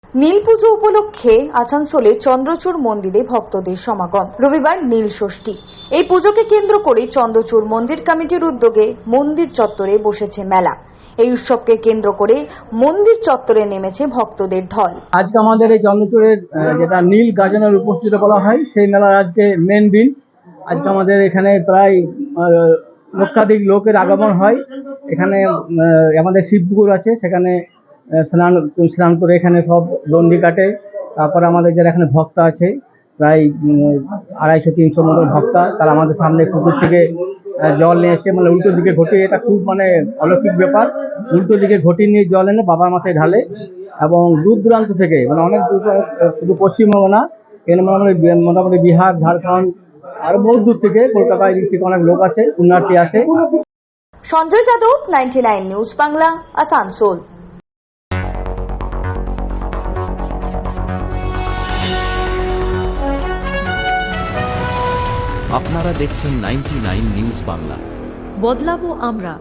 নীল পুজো উপলক্ষে আসানসোলে চন্দ্রচূড় মন্দিরে ভক্তদের সমাগম। রবিবার নীল ষষ্ঠী। এই পুজোকে কেন্দ্র করে চন্দ্রচূড় মন্দির কমিটির উদ্যোগে মন্দির চত্বরে বসেছে মেলা। এই উৎসবকে কেন্দ্র করে মন্দির চত্বরে নেমেছে ভক্তদের ঢল। আজকে আমাদের এই চন্দ্রচূড়ের যেটা নীল গাজনের উপস্থিত বলা হয়, সেই মেলার আজকে মেন দিন। আজকে আমাদের এখানে প্রায় লক্ষাধিক লোকের আগমন হয়। এখানে আমাদের শিবপুকুর আছে, সেখানে স্নান করে এখানে সব দণ্ডি কাটে। তারপরে আমাদের যারা এখানে ভক্তা আছে প্রায় 250-300 মতো ভক্তা, তারা আমাদের সামনে পুকুর থেকে জল নিয়ে এসে উল্টো দিকে ঘটি, এটা খুব অলৌকিক ব্যাপার। উল্টো দিকে ঘটি নিয়ে জল এনে বাবার মাথায় ঢালে এবং দূর দূরান্ত থেকে অনেক দূর, শুধু পশ্চিমবঙ্গ না, এখানে মোটামুটি বিহার, ঝাড়খণ্ড আর বহু দূর থেকে, কলকাতা এই দিক থেকে অনেক লোক আছে, পুণ্যার্থী আছে। সঞ্জয় যাদব, 99 নিউজ বাংলা, আসানসোল। আপনারা দেখছেন 99 নিউজ বাংলা। বদলাবো আমরা।